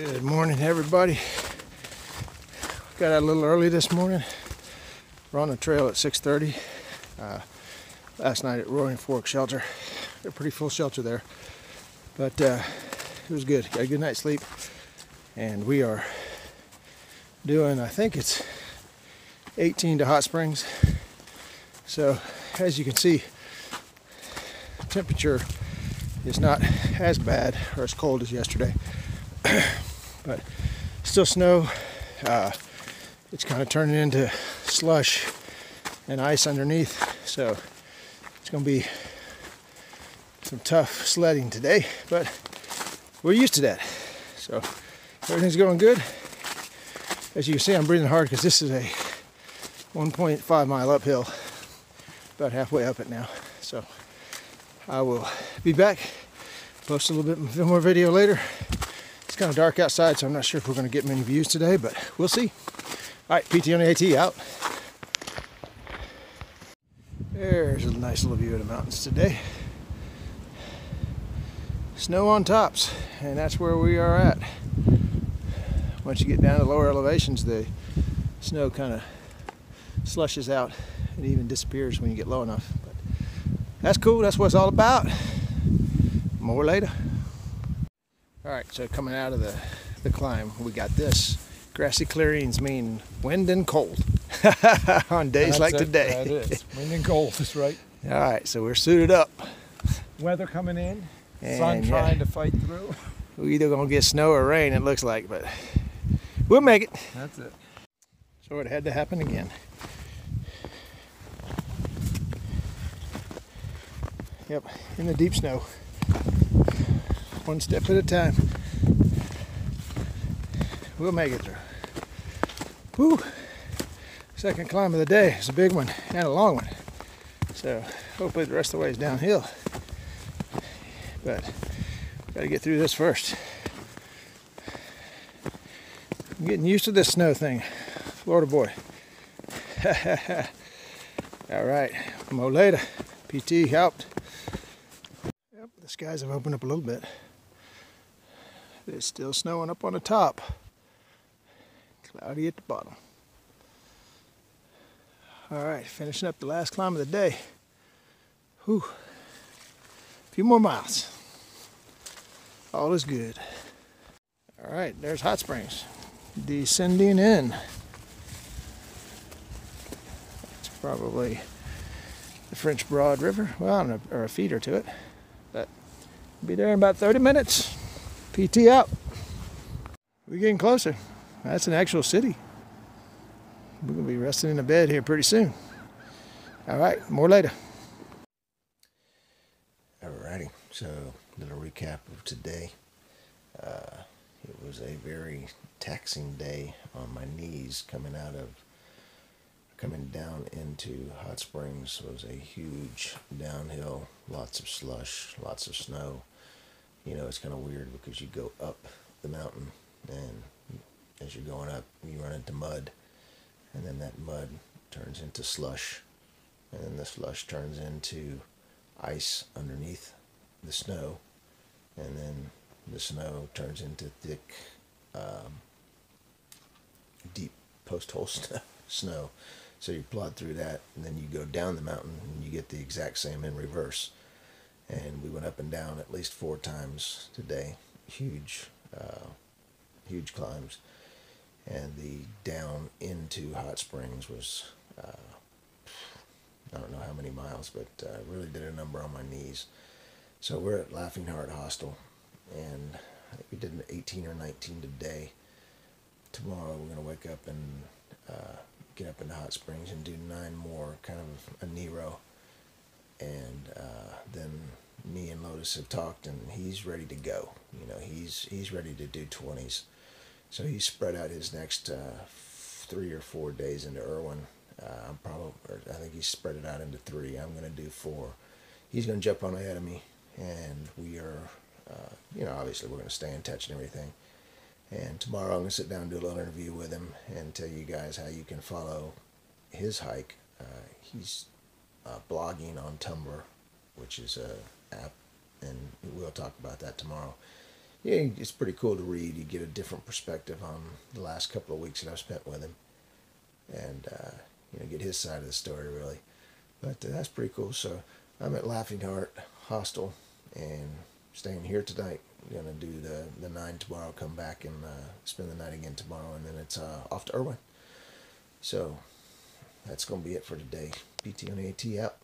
Good morning, everybody. Got out a little early this morning. We're on the trail at 6:30. Last night at Roaring Fork Shelter. They're a pretty full shelter there, but it was good. Got a good night's sleep, and we are doing, I think it's 18 to Hot Springs. So as you can see, temperature is not as bad or as cold as yesterday. But still snow. It's kind of turning into slush and ice underneath, so it's going to be some tough sledding today, but we're used to that. So everything's going good. As you can see, I'm breathing hard because this is a 1.5 mile uphill, about halfway up it now. So I will be back, post a little bit more video later. It's kind of dark outside, so I'm not sure if we're going to get many views today, but we'll see. All right, PT on the AT out. There's a nice little view of the mountains today. Snow on tops, and that's where we are at. Once you get down to lower elevations, the snow kind of slushes out and even disappears when you get low enough. But that's cool, that's what it's all about. More later. All right, so coming out of the climb, we got this. Grassy clearings mean wind and cold on days like today. That is. Wind and cold is right. All right, so we're suited up. Weather coming in, And sun trying to fight through. We're either gonna get snow or rain, it looks like, but we'll make it. That's it. So it had to happen again. Yep, in the deep snow. One step at a time. We'll make it through. Whew. Second climb of the day. It's a big one and a long one. So hopefully the rest of the way is downhill. But gotta get through this first. I'm getting used to this snow thing. Florida boy. All right, more later. PT helped. Yep, the skies have opened up a little bit. It's still snowing up on the top. Cloudy at the bottom. All right, finishing up the last climb of the day. Whew. A few more miles. All is good. All right, there's Hot Springs. Descending in. It's probably the French Broad River. Well, I don't know, or a feeder to it. But we'll be there in about 30 minutes. PT out. We're getting closer. That's an actual city. We're going to be resting in a bed here pretty soon. All right, more later. Alrighty, so a little recap of today. It was a very taxing day on my knees coming down into Hot Springs. It was a huge downhill, lots of slush, lots of snow. You know, it's kind of weird because you go up the mountain, and as you're going up, you run into mud, and then that mud turns into slush, and then the slush turns into ice underneath the snow, and then the snow turns into thick, deep post-hole snow. So you plod through that, and then you go down the mountain, and you get the exact same in reverse. And we went up and down at least 4 times today. Huge climbs. And the down into Hot Springs was, I don't know how many miles, but really did a number on my knees. So we're at Laughing Heart Hostel, and we did an 18 or 19 today. Tomorrow we're going to wake up and get up into Hot Springs and do 9 more, kind of a Nero. And then me and Lotus have talked, and he's ready to go. You know, he's ready to do 20s. So he's spread out his next 3 or 4 days into Irwin. I think he's spread it out into 3. I'm going to do 4. He's going to jump on ahead of me, and we are, you know, obviously we're going to stay in touch and everything. And tomorrow I'm going to sit down and do a little interview with him and tell you guys how you can follow his hike. He's blogging on Tumblr, which is a app, and we'll talk about that tomorrow. yeah, it's pretty cool to read. You get a different perspective on the last couple of weeks that I've spent with him, and get his side of the story really. But that's pretty cool. So I'm at Laughing Heart Hostel and staying here tonight. I'm gonna do the 9 tomorrow. Come back and spend the night again tomorrow, and then it's off to Irwin. So that's gonna be it for today. PT on AT out.